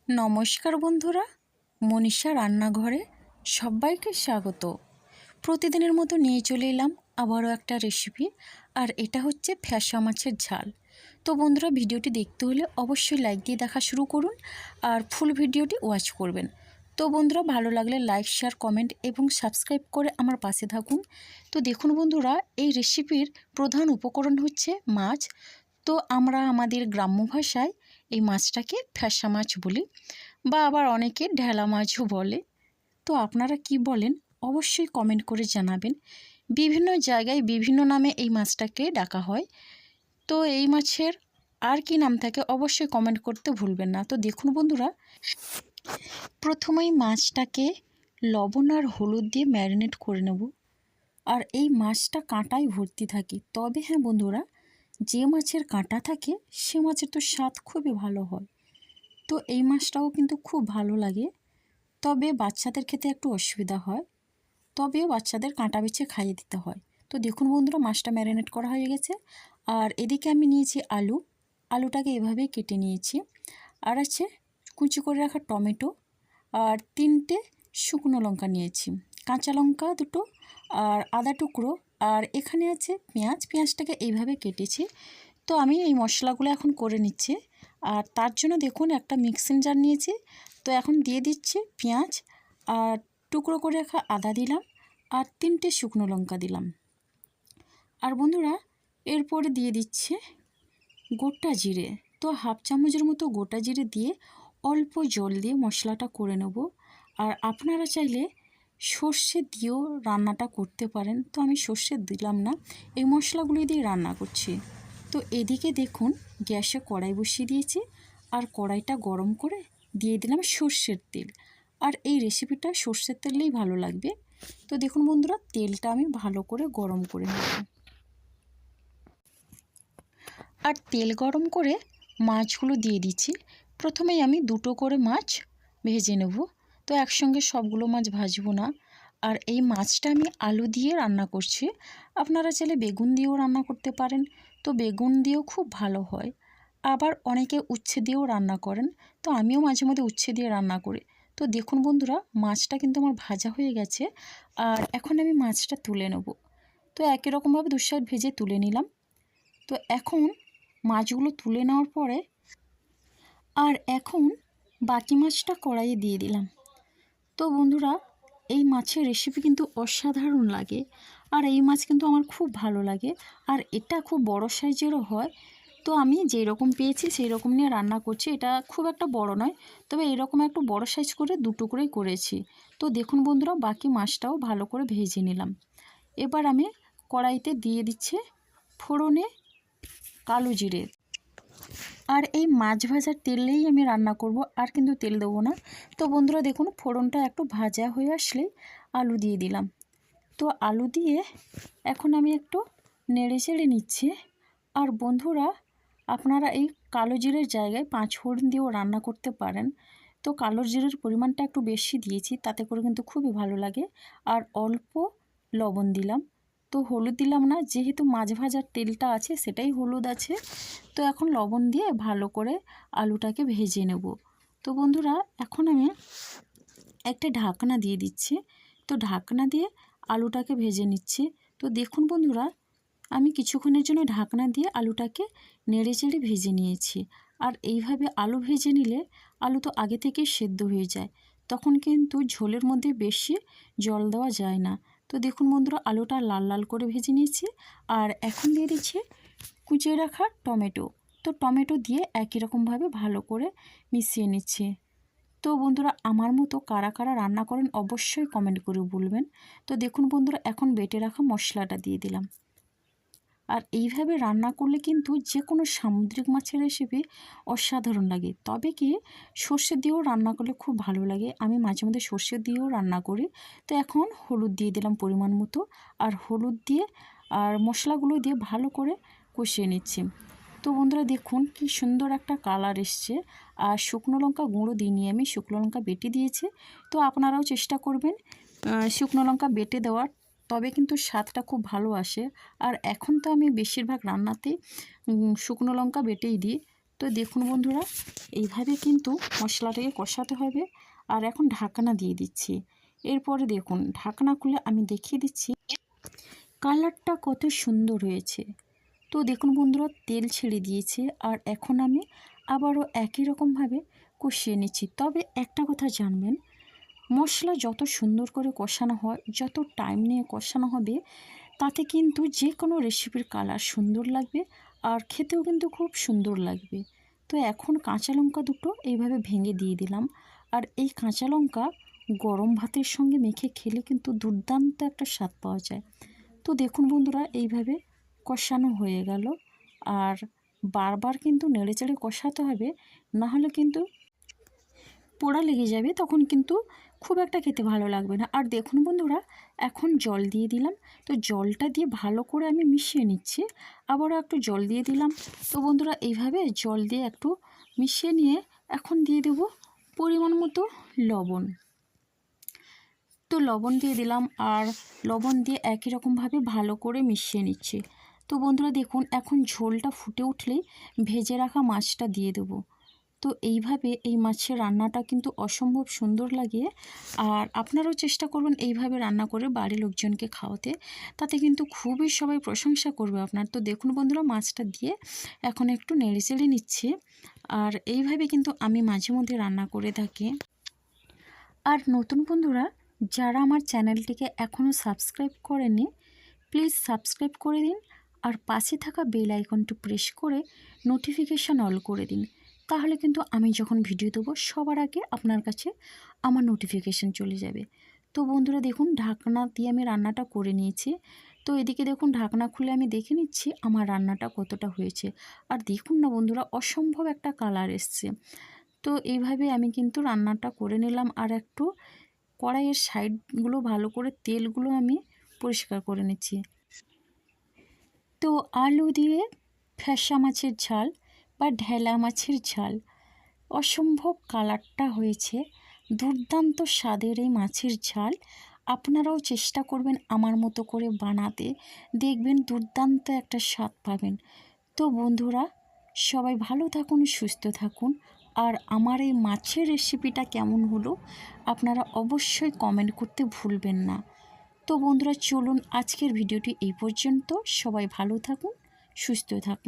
নমস্কার বন্ধুরা, মনীষা রান্নাঘরে সবাইকে স্বাগত। প্রতিদিনের মতো নিয়ে চলে এলাম আবারও একটা রেসিপি, আর এটা হচ্ছে ফ্যাসা মাছের ঝাল। তো বন্ধুরা, ভিডিওটি দেখতে হলে অবশ্যই লাইক দিয়ে দেখা শুরু করুন আর ফুল ভিডিওটি ওয়াচ করবেন। তো বন্ধুরা, ভালো লাগলে লাইক, শেয়ার, কমেন্ট এবং সাবস্ক্রাইব করে আমার পাশে থাকুন। তো দেখুন বন্ধুরা, এই রেসিপির প্রধান উপকরণ হচ্ছে মাছ। তো আমরা আমাদের গ্রাম্য ভাষায় এই মাছটাকে ফ্যাসা মাছ বলি, বা আবার অনেকে ঢেলা মাছও বলে। তো আপনারা কি বলেন অবশ্যই কমেন্ট করে জানাবেন। বিভিন্ন জায়গায় বিভিন্ন নামে এই মাছটাকে ডাকা হয়। তো এই মাছের আর কি নাম থাকে অবশ্যই কমেন্ট করতে ভুলবেন না। তো দেখুন বন্ধুরা, প্রথমেই মাছটাকে লবণ আর হলুদ দিয়ে ম্যারিনেট করে নেব। আর এই মাছটা কাঁটায় ভর্তি থাকে, তবে হ্যাঁ বন্ধুরা, যে মাছের কাঁটা থাকে সে মাছের তো স্বাদ খুবই ভালো হয়। তো এই মাছটাও কিন্তু খুব ভালো লাগে, তবে বাচ্চাদের খেতে একটু অসুবিধা হয়, তবেও বাচ্চাদের কাঁটা বেছে খাইয়ে দিতে হয়। তো দেখুন বন্ধুরা, মাছটা ম্যারিনেট করা হয়ে গেছে। আর এদিকে আমি নিয়েছি আলুটাকে এভাবেই কেটে নিয়েছি। আর আছে কুচি করে রাখা টমেটো, আর 3টে শুকনো লঙ্কা নিয়েছি, কাঁচা লঙ্কা 2টো, আর আদা টুকরো, আর এখানে আছে পেঁয়াজটাকে এইভাবে কেটেছি। তো আমি এই মশলাগুলো এখন করে নিচ্ছি। আর তার জন্য দেখুন একটা মিক্সিং জার নিয়েছি। তো এখন দিয়ে দিচ্ছি পেঁয়াজ, আর টুকরো করে রাখা আদা দিলাম, আর 3টে শুকনো লঙ্কা দিলাম। আর বন্ধুরা, এরপরে দিয়ে দিচ্ছে গোটা জিরে। তো হাফ চামচের মতো গোটা জিরে দিয়ে অল্প জল দিয়ে মশলাটা করে নেব। আর আপনারা চাইলে সর্ষে দিয়েও রান্নাটা করতে পারেন, তো আমি সর্ষে দিলাম না, এই মশলাগুলি দিয়ে রান্না করছি। তো এদিকে দেখুন, গ্যাসে কড়াই বসিয়ে দিয়েছি, আর কড়াইটা গরম করে দিয়ে দিলাম সর্ষের তেল। আর এই রেসিপিটা সর্ষের তেলেই ভালো লাগবে। তো দেখুন বন্ধুরা, তেলটা আমি ভালো করে গরম করে নেব। আর তেল গরম করে মাছগুলো দিয়ে দিচ্ছি। প্রথমেই আমি 2টো করে মাছ ভেজে নেব। তো একসঙ্গে সবগুলো মাছ ভাজবো না। আর এই মাছটা আমি আলু দিয়ে রান্না করছি, আপনারা চাইলে বেগুন দিয়েও রান্না করতে পারেন। তো বেগুন দিয়েও খুব ভালো হয়, আবার অনেকে উচ্ছে দিয়েও রান্না করেন। তো আমিও মাঝে মধ্যে উচ্ছে দিয়ে রান্না করি। তো দেখুন বন্ধুরা, মাছটা কিন্তু আমার ভাজা হয়ে গেছে। আর এখন আমি মাছটা তুলে নেব। তো একই রকমভাবে 2 সাইড ভেজে তুলে নিলাম। তো এখন মাছগুলো তুলে নেওয়ার পরে এখন বাকি মাছটা কড়াইয়ে দিয়ে দিলাম। তো বন্ধুরা, এই মাছের রেসিপি কিন্তু অসাধারণ লাগে, আর এই মাছ কিন্তু আমার খুব ভালো লাগে। আর এটা খুব বড় সাইজেরও হয়। তো আমি যেই রকম পেয়েছি সেই রকম নিয়ে রান্না করছি। এটা খুব একটা বড় নয়, তবে এরকম একটু বড় সাইজ করে 2 টুকরোই করেছি। তো দেখুন বন্ধুরা, বাকি মাছটাও ভালো করে ভেজে নিলাম। এবার আমি কড়াইতে দিয়ে দিচ্ছি ফোড়নে কালো জিরে। আর এই মাছ ভাজার তেলেই আমি রান্না করব, আর কিন্তু তেল দেবো না। তো বন্ধুরা দেখুন, ফোড়নটা একটু ভাজা হয়ে আসলেই আলু দিয়ে দিলাম। তো আলু দিয়ে এখন আমি একটু নেড়ে চেড়ে নিচ্ছি। আর বন্ধুরা, আপনারা এই কালো জিরের জায়গায় 5 ফোড়ন দিয়েও রান্না করতে পারেন। তো কালো জিরের পরিমাণটা একটু বেশি দিয়েছি, তাতে করে কিন্তু খুবই ভালো লাগে। আর অল্প লবণ দিলাম। তো হলুদ দিলাম না, যেহেতু মাছ ভাজার তেলটা আছে সেটাই হলুদ আছে। তো এখন লবণ দিয়ে ভালো করে আলুটাকে ভেজে নেব। তো বন্ধুরা, এখন আমি একটা ঢাকনা দিয়ে দিচ্ছি। তো ঢাকনা দিয়ে আলুটাকে ভেজে নিচ্ছি। তো দেখুন বন্ধুরা, আমি কিছুক্ষণের জন্য ঢাকনা দিয়ে আলুটাকে নেড়ে চেড়ে ভেজে নিয়েছি। আর এইভাবে আলু ভেজে নিলে আলু তো আগে থেকেই সেদ্ধ হয়ে যায়, তখন কিন্তু ঝোলের মধ্যে বেশি জল দেওয়া যায় না। তো দেখুন বন্ধুরা, আলুটা লাল লাল করে ভেজে নিয়েছি। আর এখন দিয়ে দিচ্ছি কুচিয়ে রাখা টমেটো। তো টমেটো দিয়ে একই রকমভাবে ভালো করে মিশিয়ে নিচ্ছি। তো বন্ধুরা, আমার মতো কারা কারা রান্না করেন অবশ্যই কমেন্ট করে বলবেন। তো দেখুন বন্ধুরা, এখন বেটে রাখা মশলাটা দিয়ে দিলাম। আর এইভাবে রান্না করলে কিন্তু যে কোনো সামুদ্রিক মাছের রেসিপি অসাধারণ লাগে। তবে কি, সর্ষে দিয়েও রান্না করলে খুব ভালো লাগে। আমি মাঝে মধ্যে সর্ষে দিয়েও রান্না করি। তো এখন হলুদ দিয়ে দিলাম পরিমাণ মতো। আর হলুদ দিয়ে আর মশলাগুলো দিয়ে ভালো করে কষিয়ে নিচ্ছি। তো বন্ধুরা দেখুন, কি সুন্দর একটা কালার এসছে। আর শুকনো লঙ্কা গুঁড়ো দিইনি, আমি শুকনো লঙ্কা বেটে দিয়েছি। তো আপনারাও চেষ্টা করবেন শুকনো লঙ্কা বেটে দেওয়ার, তবে কিন্তু স্বাদটা খুব ভালো আসে। আর এখন তো আমি বেশিরভাগ রান্নাতেই শুকনো লঙ্কা বেটেই দিই। তো দেখুন বন্ধুরা, এইভাবে কিন্তু মশলাটাকে কষাতে হবে। আর এখন ঢাকনা দিয়ে দিচ্ছি। এরপরে দেখুন ঢাকনা খুলে আমি দেখিয়ে দিচ্ছি কালারটা কত সুন্দর হয়েছে। তো দেখুন বন্ধুরা, তেল ছেড়ে দিয়েছে। আর এখন আমি আবারও একই রকমভাবে কষিয়ে নিচ্ছি। তবে একটা কথা জানবেন, মশলা যত সুন্দর করে কষানো হয়, যত টাইম নিয়ে কষানো হবে, তাতে কিন্তু যে কোনো রেসিপির কালার সুন্দর লাগবে আর খেতেও কিন্তু খুব সুন্দর লাগবে। তো এখন কাঁচা লঙ্কা দুটো এইভাবে ভেঙে দিয়ে দিলাম। আর এই কাঁচা লঙ্কা গরম ভাতের সঙ্গে মেখে খেলে কিন্তু দুর্দান্ত একটা স্বাদ পাওয়া যায়। তো দেখুন বন্ধুরা, এইভাবে কষানো হয়ে গেল। আর বারবার কিন্তু নেড়েচেড়ে কষাতে হবে, না হলে কিন্তু পোড়া লেগে যাবে, তখন কিন্তু খুব একটা খেতে ভালো লাগবে না। আর দেখুন বন্ধুরা, এখন জল দিয়ে দিলাম। তো জলটা দিয়ে ভালো করে আমি মিশিয়ে নিচ্ছি। আবারও একটু জল দিয়ে দিলাম। তো বন্ধুরা, এইভাবে জল দিয়ে একটু মিশিয়ে নিয়ে এখন দিয়ে দেব পরিমাণ মতো লবণ। তো লবণ দিয়ে দিলাম। আর লবণ দিয়ে একই রকমভাবে ভালো করে মিশিয়ে নিচ্ছি। তো বন্ধুরা দেখুন, এখন ঝোলটা ফুটে উঠলেই ভেজে রাখা মাছটা দিয়ে দেবো। তো এইভাবে এই মাছের রান্নাটা কিন্তু অসম্ভব সুন্দর লাগে। আর আপনারাও চেষ্টা করবেন এইভাবে রান্না করে বাড়ির লোকজনকে খাওয়াতে, তাতে কিন্তু খুবই সবাই প্রশংসা করবে আপনার। তো দেখুন বন্ধুরা, মাছটা দিয়ে এখন একটু নেড়েচেড়ে নিচ্ছি। আর এইভাবে কিন্তু আমি মাঝে মধ্যে রান্না করে থাকি। আর নতুন বন্ধুরা যারা আমার চ্যানেলটিকে এখনও সাবস্ক্রাইব করেননি, প্লিজ সাবস্ক্রাইব করে দিন। আর পাশে থাকা বেল আইকনটি প্রেস করে নোটিফিকেশান অল করে দিন। তাহলে কিন্তু আমি যখন ভিডিও দেবো সবার আগে আপনার কাছে আমার নোটিফিকেশান চলে যাবে। তো বন্ধুরা দেখুন, ঢাকনা দিয়ে আমি রান্নাটা করে নিয়েছি। তো এদিকে দেখুন ঢাকনা খুলে আমি দেখে নিচ্ছি আমার রান্নাটা কতটা হয়েছে। আর দেখুন না বন্ধুরা, অসম্ভব একটা কালার এসছে। তো এইভাবে আমি কিন্তু রান্নাটা করে নিলাম। আর একটু কড়াইয়ের সাইডগুলো ভালো করে তেলগুলো আমি পরিষ্কার করে নিচ্ছি। তো আলু দিয়ে ফ্যাসা মাছের ঝাল বা ঢেলা মাছের ঝাল, অসম্ভব কালারটা হয়েছে। দুর্দান্ত স্বাদের এই মাছের ঝাল আপনারাও চেষ্টা করবেন আমার মতো করে বানাতে, দেখবেন দুর্দান্ত একটা স্বাদ পাবেন। তো বন্ধুরা সবাই ভালো থাকুন, সুস্থ থাকুন। আর আমার এই মাছের রেসিপিটা কেমন হলো আপনারা অবশ্যই কমেন্ট করতে ভুলবেন না। তো বন্ধুরা চলুন আজকের ভিডিওটি এই পর্যন্ত। সবাই ভালো থাকুন, সুস্থ থাকুন।